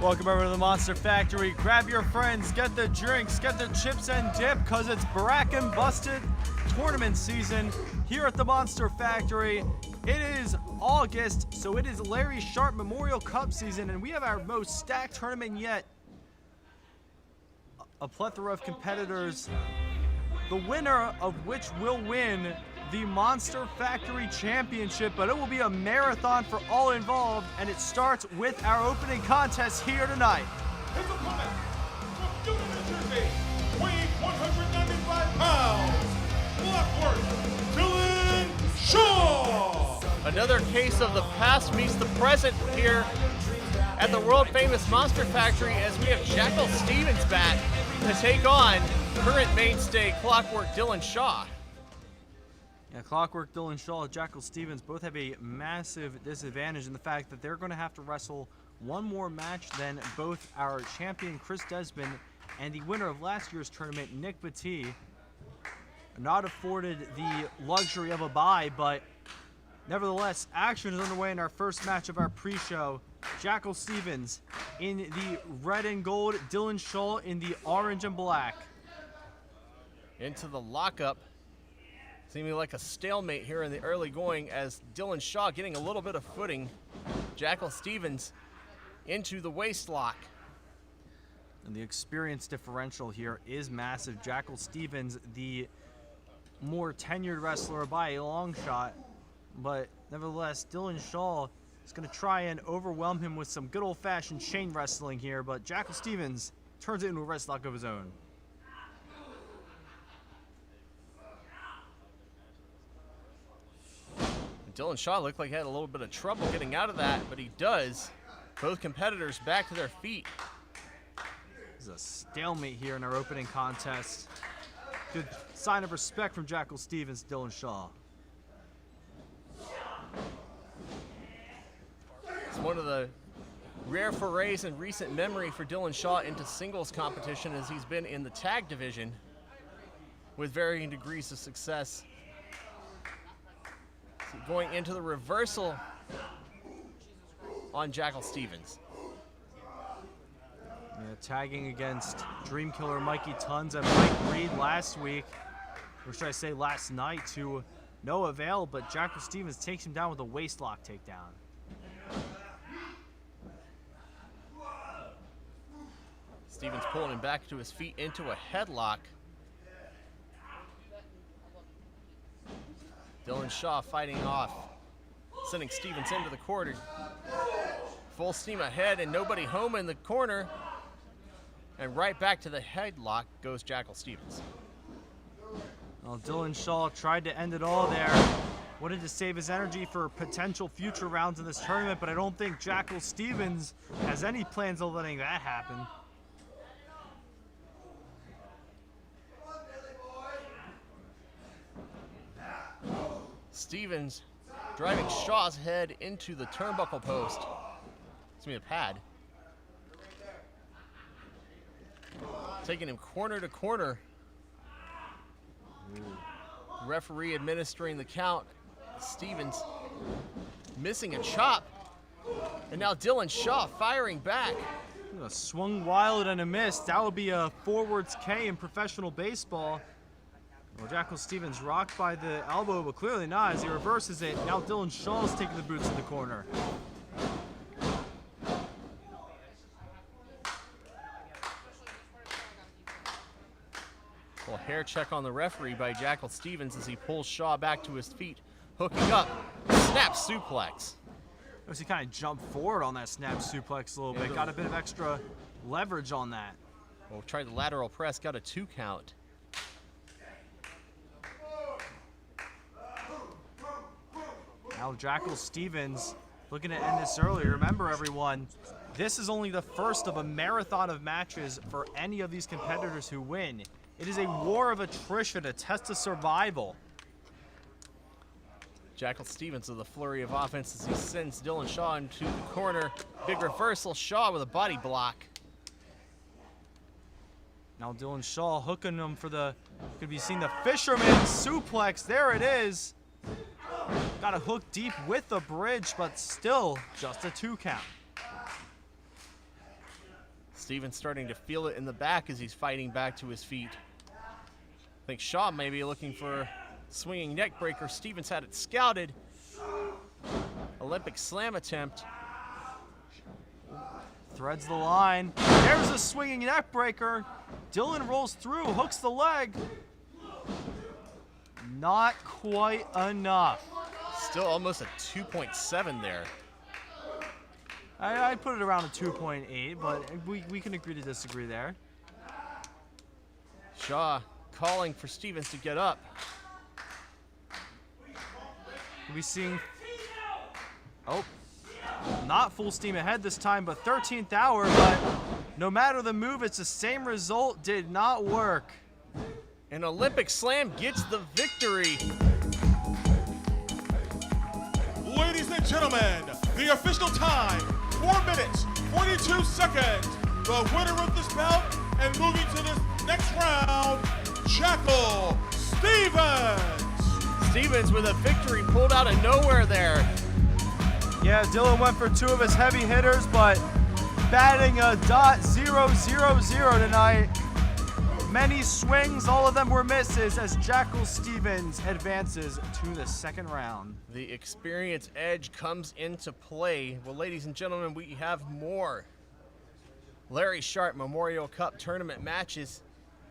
Welcome over to the Monster Factory. Grab your friends, get the drinks, get the chips and dip, because it's Brack and Busted tournament season here at the Monster Factory. It is August, so it is Larry Sharpe Memorial Cup season, and we have our most stacked tournament yet. A plethora of competitors, the winner of which will win the Monster Factory Championship, but it will be a marathon for all involved, and it starts with our opening contest here tonight. His opponent from New Jersey, weighing 195 pounds, Clockwork Dylan Shaw. Another case of the past meets the present here at the world-famous Monster Factory, as we have Jackal Stevens back to take on current mainstay Clockwork Dylan Shaw. Yeah, Clockwork Dylan Shaw and Jackal Stevens both have a massive disadvantage in the fact that they're going to have to wrestle one more match than both our champion Chris Desmond and the winner of last year's tournament, Nick Batty. Not afforded the luxury of a bye, but nevertheless, action is underway in our first match of our pre-show. Jackal Stevens in the red and gold, Dylan Shaw in the orange and black. Into the lockup. Seeming like a stalemate here in the early going, as Dylan Shaw getting a little bit of footing. Jackal Stevens into the waist lock. And the experience differential here is massive. Jackal Stevens, the more tenured wrestler by a long shot, but nevertheless, Dylan Shaw is going to try and overwhelm him with some good old-fashioned chain wrestling here, but Jackal Stevens turns it into a wrist lock of his own. Dylan Shaw looked like he had a little bit of trouble getting out of that, but he does. Both competitors back to their feet. This is a stalemate here in our opening contest. Good sign of respect from Jackal Stevens, Dylan Shaw. It's one of the rare forays in recent memory for Dylan Shaw into singles competition, as he's been in the tag division with varying degrees of success. Going into the reversal on Jackal Stevens. Yeah, tagging against Dream Killer Mikey Tons and Mike Reed last week, or should I say last night, to no avail, but Jackal Stevens takes him down with a waistlock takedown. Stevens pulling him back to his feet into a headlock. Dylan Shaw fighting off, sending Stevens into the corner. Full steam ahead and nobody home in the corner. And right back to the headlock goes Jackal Stevens. Well, Dylan Shaw tried to end it all there. Wanted to save his energy for potential future rounds in this tournament, but I don't think Jackal Stevens has any plans of letting that happen. Stevens driving Shaw's head into the turnbuckle post. It's gonna be a pad. Taking him corner to corner. Referee administering the count. Stevens missing a chop. And now Dylan Shaw firing back. A swung wild and a miss. That would be a forwards K in professional baseball. Well, Jackal Stevens rocked by the elbow, but clearly not as he reverses it. Now Dylan Shaw's taking the boots to the corner. Well, hair check on the referee by Jackal Stevens as he pulls Shaw back to his feet. Hooking up, snap suplex. Notice he kind of jumped forward on that snap suplex a little bit. Got a bit of extra leverage on that. Well, tried the lateral press, got a 2 count. Now Jackal Stevens looking to end this early. Remember, everyone, this is only the first of a marathon of matches for any of these competitors who win. It is a war of attrition, a test of survival. Jackal Stevens with a flurry of offense as he sends Dylan Shaw into the corner. Big reversal, Shaw with a body block. Now Dylan Shaw hooking him for the, could be seen the fisherman suplex. There it is. Got a hook deep with the bridge, but still just a 2 count. Stevens starting to feel it in the back as he's fighting back to his feet. I think Shaw may be looking for a swinging neck breaker. Stevens had it scouted. Olympic slam attempt. Threads the line. There's a swinging neck breaker. Dylan rolls through, hooks the leg. Not quite enough. Still almost a 2.7 there. I'd put it around a 2.8, but we can agree to disagree there. Shaw calling for Stevens to get up. We'll be seeing, oh, not full steam ahead this time, but 13th hour, but no matter the move, it's the same result, did not work. An Olympic slam gets the victory. Ladies and gentlemen, the official time, 4 minutes, 42 seconds. The winner of this bout and moving to this next round, Jackal Stevens. Stevens with a victory pulled out of nowhere there. Yeah, Dylan went for 2 of his heavy hitters, but batting a .000 tonight. Many swings, all of them were misses as Jackal Stevens advances to the second round. The experience edge comes into play. Well, ladies and gentlemen, we have more Larry Sharpe Memorial Cup tournament matches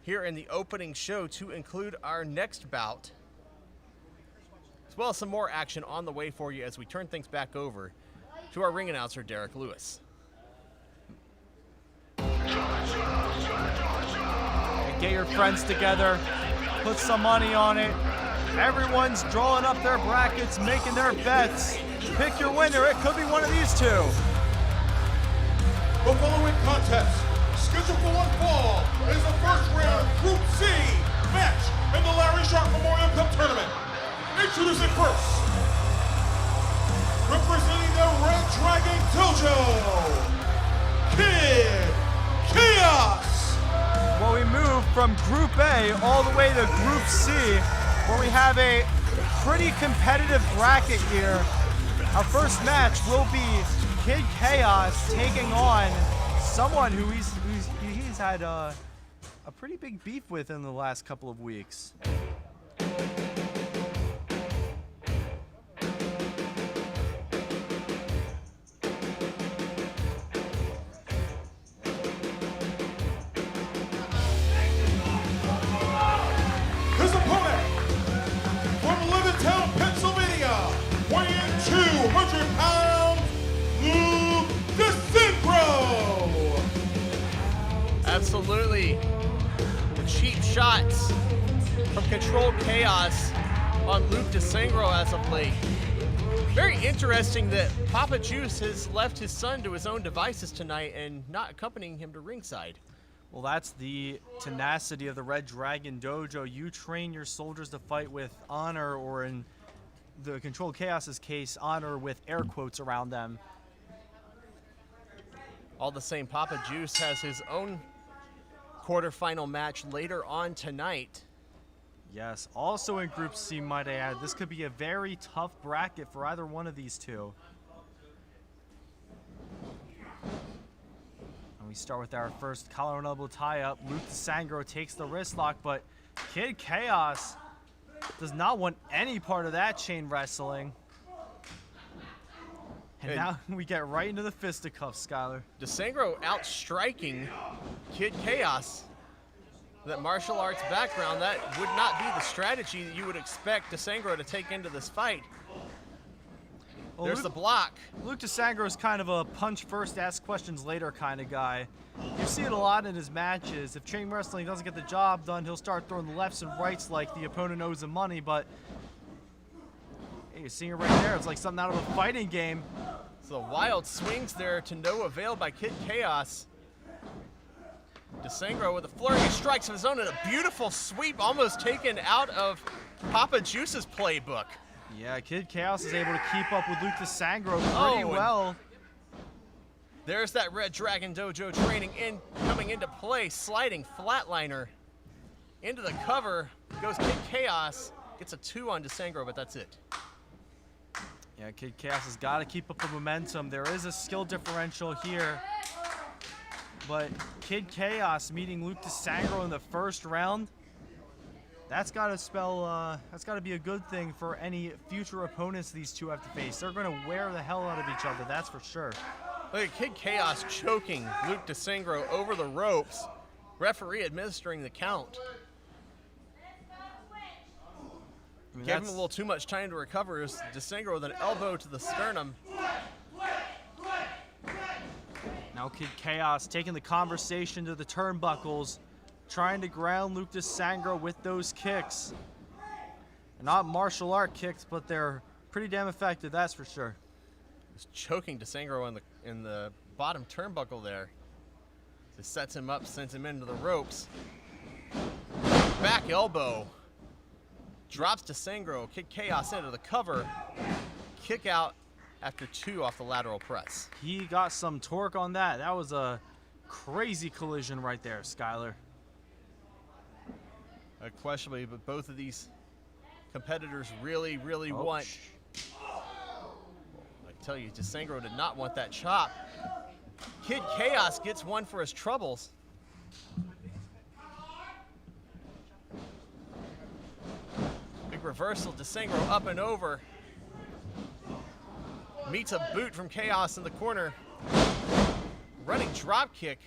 here in the opening show to include our next bout, as well as some more action on the way for you as we turn things back over to our ring announcer, Derek Lewis. Get your friends together, put some money on it. Everyone's drawing up their brackets, making their bets. Pick your winner, it could be one of these two. The following contest, scheduled for one fall, is the first round Group C match in the Larry Sharpe Memorial Cup Tournament. Introducing first, representing the Red Dragon Dojo, Kid Chaos. Well, we move from Group A all the way to Group C, where we have a pretty competitive bracket here. Our first match will be Kid Chaos taking on someone who he's had a pretty big beef with in the last couple of weeks. His opponent, from Levittown, Pennsylvania, weighing 200 pounds, Luke Dangro. Absolutely. The cheap shots from Controlled Chaos on Luke Dangro as of late. Very interesting that Papa Juice has left his son to his own devices tonight and not accompanying him to ringside. Well, that's the tenacity of the Red Dragon Dojo. You train your soldiers to fight with honor, or in the Controlled Chaos's case, honor with air quotes around them. All the same, Papa Juice has his own quarterfinal match later on tonight. Yes, also in Group C, might I add. This could be a very tough bracket for either one of these two. And we start with our first collar and elbow tie-up. Luke Dangro takes the wrist lock, but Kid Chaos does not want any part of that chain wrestling. And now we get right into the fisticuffs, Skylar. Dangro outstriking Kid Chaos. That martial arts background, that would not be the strategy that you would expect Dangro to take into this fight. Well, There's the block. Luke Dangro is kind of a punch first, ask questions later kind of guy. You see it a lot in his matches. If chain wrestling doesn't get the job done, he'll start throwing the lefts and rights like the opponent owes him money, but hey, you're seeing it right there. It's like something out of a fighting game. So wild swings there to no avail by Kid Chaos. Dangro with a flurry of strikes of his own and a beautiful sweep almost taken out of Papa Juice's playbook. Yeah, Kid Chaos is able to keep up with Luke Dangro pretty Oh, well. There's that Red Dragon Dojo training coming into play. Sliding flatliner into the cover goes Kid Chaos. Gets a 2 on Dangro, but that's it. Yeah, Kid Chaos has got to keep up the momentum. There is a skill differential here. But Kid Chaos meeting Luke DeSangro in the first round, that's got to spell, that's got to be a good thing for any future opponents these two have to face. They're going to wear the hell out of each other, that's for sure. Look at Kid Chaos choking Luke DeSangro over the ropes. Referee administering the count. I mean, Gave him a little too much time to recover as DeSangro with an elbow to the sternum. Now Kid Chaos taking the conversation to the turnbuckles, trying to ground Luke DeSangro with those kicks. They're not martial art kicks, but they're pretty damn effective, that's for sure. He's choking DeSangro in the bottom turnbuckle there. Just sets him up, sends him into the ropes. Back elbow. Drops DeSangro. Kid Chaos into the cover. Kick out after 2 off the lateral press. He got some torque on that. That was a crazy collision right there, Skyler. Questionably, but both of these competitors really want. I tell you, DeSangro did not want that chop. Kid Chaos gets one for his troubles. Big reversal, DeSangro up and over. Meets a boot from Chaos in the corner. Running drop kick.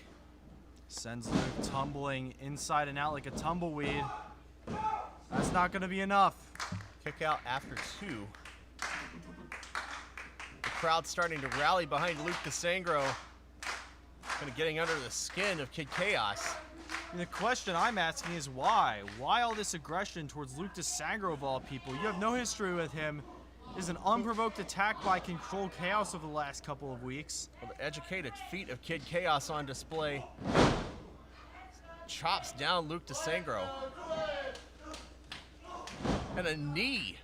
Sends Luke tumbling inside and out like a tumbleweed. That's not going to be enough. Kick out after 2. The crowd starting to rally behind Luke DeSangro. Kind of getting under the skin of Kid Chaos. And the question I'm asking is why? Why all this aggression towards Luke DeSangro of all people? You have no history with him. This is an unprovoked attack by Control Chaos over the last couple of weeks. Well, the educated feet of Kid Chaos on display. Chops down Luke DeSangro. And a knee.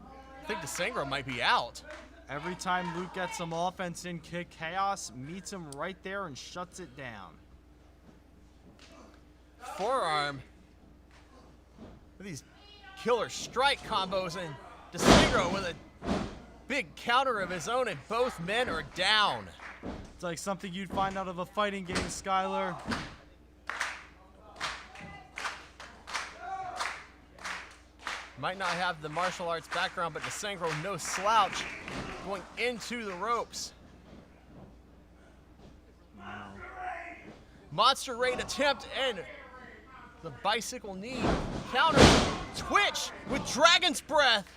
I think DeSangro might be out. Every time Luke gets some offense in, Kid Chaos meets him right there and shuts it down. Forearm. With these killer strike combos, and DeSangro with a big counter of his own, and both men are down. It's like something you'd find out of a fighting game, Skyler. Might not have the martial arts background, but DeSangro, no slouch, going into the ropes. Monster raid attempt, and the bicycle knee counter. Twitch with Dragon's Breath.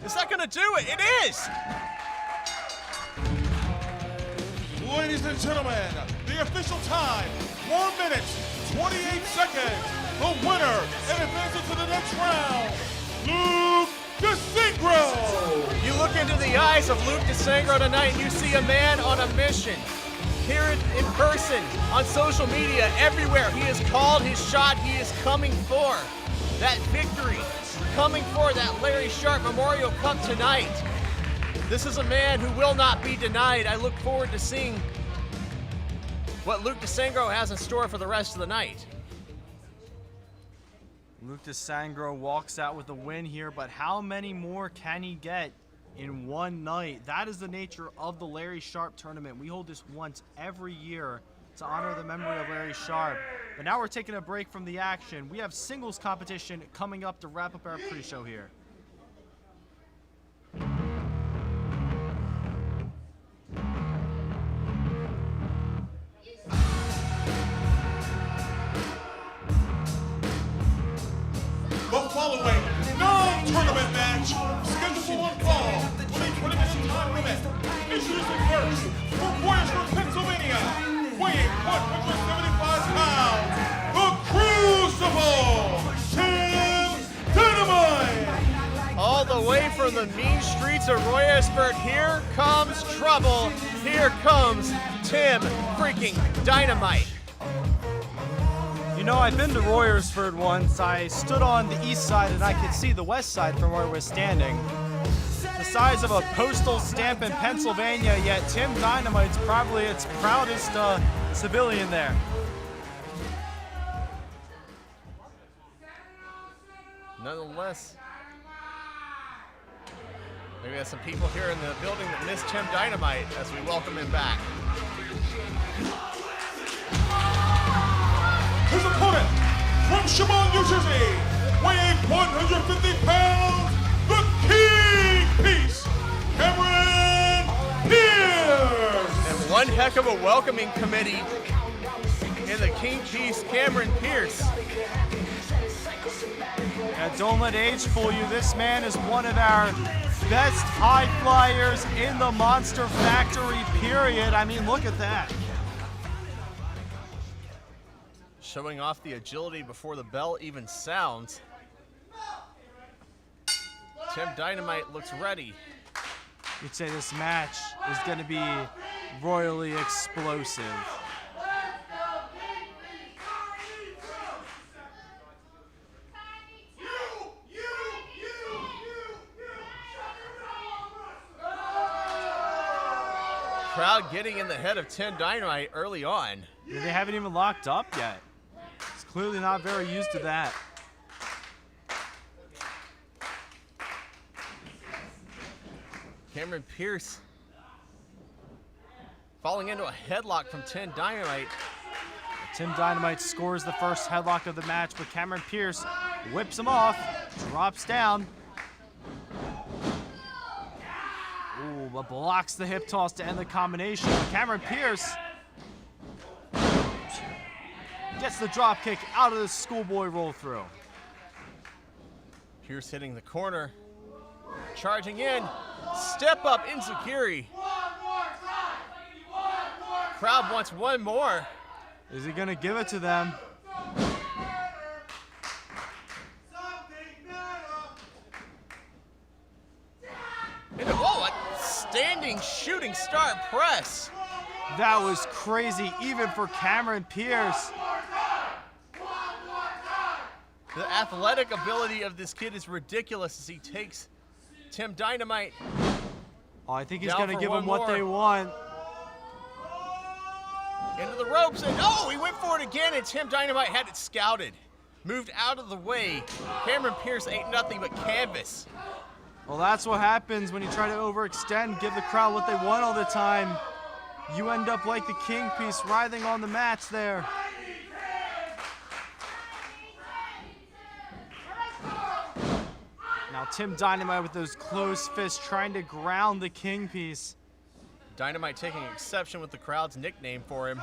Is that gonna do it? It is! Ladies and gentlemen, the official time, 4 minutes, 28 seconds. The winner and advancing to the next round, Luke DeSangro. You look into the eyes of Luke DeSangro tonight and you see a man on a mission. Here in person, on social media, everywhere. He has called his shot. He is coming for that victory. Coming for that Larry Sharpe Memorial Cup tonight. This is a man who will not be denied. I look forward to seeing what Luke DeSangro has in store for the rest of the night. Luke DeSangro walks out with a win here, but how many more can he get in one night? That is the nature of the Larry Sharpe tournament. We hold this once every year to honor the memory of Larry Sharpe. But now we're taking a break from the action. We have singles competition coming up to wrap up our pre-show here. The following non-tournament match, scheduled for one fall, with a 20-minute time limit, introducing first, from Warriors, Pennsylvania, weighing 175 pounds, the Crucible, Tim Dynamite. All the way from the mean streets of Royersford, here comes trouble. Here comes Tim freaking Dynamite. You know, I've been to Royersford once. I stood on the east side and I could see the west side from where we're standing. The size of a postal stamp in Pennsylvania, yet Tim Dynamite's probably its proudest civilian there. Nonetheless, maybe we have some people here in the building that miss Tim Dynamite as we welcome him back. His opponent from Sharpe, New Jersey, weighing 150 pounds, the King Piece, Cameron Pierce. And one heck of a welcoming committee in the King Piece, Cameron Pierce. Yeah, don't let age fool you. This man is one of our best high flyers in the Monster Factory, period. I mean, look at that. Showing off the agility before the bell even sounds. Tim Dynamite looks ready. You'd say this match is going to be royally explosive. Crowd getting in the head of Tim Dynamite early on. They haven't even locked up yet. It's clearly not very used to that. Cameron Pierce falling into a headlock from Tim Dynamite. Tim Dynamite scores the first headlock of the match, but Cameron Pierce whips him off, drops down. Ooh, but blocks the hip toss to end the combination. Cameron Pierce gets the drop kick out of the schoolboy roll through. Pierce hitting the corner, charging in, step up enziguri. Crowd wants one more. Is he gonna give it to them? And whoa, a standing shooting star press. That was crazy, even for Cameron Pierce. The athletic ability of this kid is ridiculous as he takes Tim Dynamite. Oh, I think he's Down gonna for give one them what more. they want. Into the ropes, and oh, he went for it again, and Tim Dynamite had it scouted. Moved out of the way. Cameron Pierce ain't nothing but canvas. Well, that's what happens when you try to overextend, give the crowd what they want all the time. You end up like the King Piece writhing on the mats there. Now Tim Dynamite with those closed fists trying to ground the King Piece. Dynamite taking exception with the crowd's nickname for him.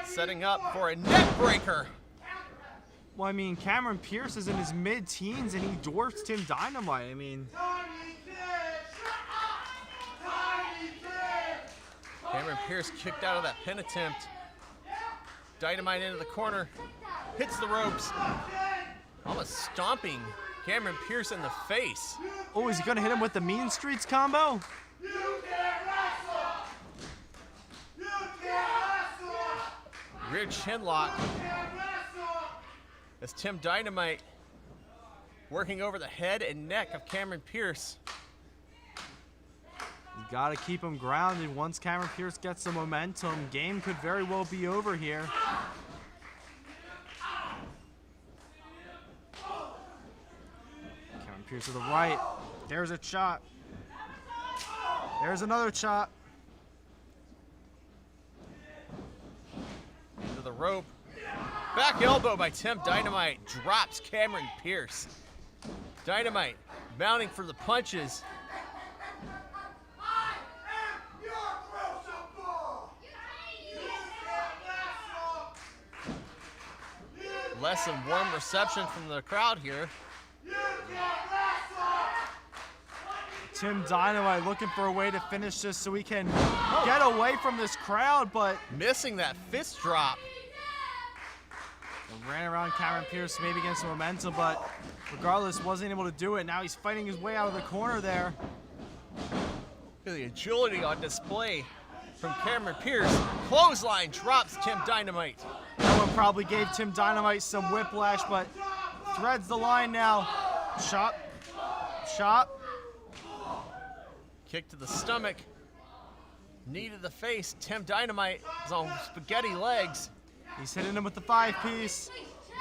Setting up for a neck breaker. Well, I mean, Cameron Pierce is in his mid-teens and he dwarfs Tim Dynamite. I mean, Cameron Pierce kicked out of that pin attempt. Dynamite into the corner. Hits the ropes. Almost stomping Cameron Pierce in the face. oh, is he gonna hit him with the Mean Streets combo? Rear chinlock. As Tim Dynamite working over the head and neck of Cameron Pierce. You gotta keep him grounded. Once Cameron Pierce gets some momentum, game could very well be over here. Cameron Pierce to the right. There's a chop. There's another chop. Into the rope. Back elbow by Tim Dynamite. Drops Cameron Pierce. Dynamite mounting for the punches. Less than warm reception from the crowd here. Tim Dynamite looking for a way to finish this so he can get away from this crowd, but Missing that fist drop. ran around Cameron Pierce, maybe getting some momentum, but regardless, wasn't able to do it. Now he's fighting his way out of the corner there. The agility on display from Cameron Pierce. Clothesline drops Tim Dynamite. That one probably gave Tim Dynamite some whiplash, but threads the line now. Shot. Kick to the stomach. Knee to the face. Tim Dynamite is on spaghetti legs. He's hitting him with the 5-piece.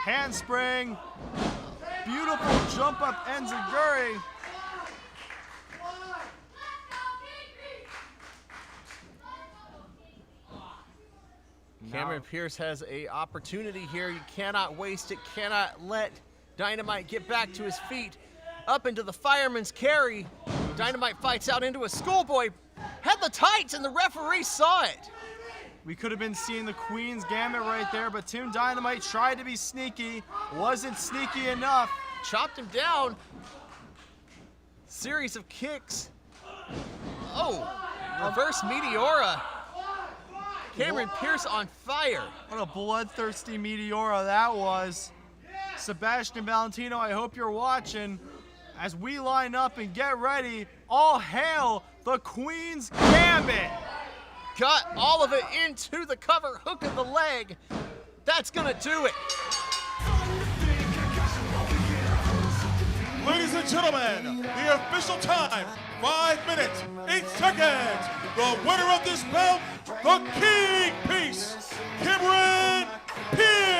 Handspring. Beautiful jump up enziguri. Cameron Pierce has a opportunity here. You cannot waste it, cannot let Dynamite get back to his feet. Up into the fireman's carry. Dynamite fights out into a schoolboy. Had the tights and the referee saw it. We could have been seeing the Queen's Gambit right there, but Tim Dynamite tried to be sneaky. Wasn't sneaky enough. Chopped him down. Series of kicks. Oh, reverse Meteora. Cameron Pierce on fire. What a bloodthirsty Meteora that was. Sebastian Valentino, I hope you're watching. As we line up and get ready, all hail the Queen's Gambit. Got all of it into the cover, hook of the leg. That's gonna do it. Ladies and gentlemen, the official time, 5 minutes, 8 seconds. The winner of this bout, the King Piece, Cameron Pierce.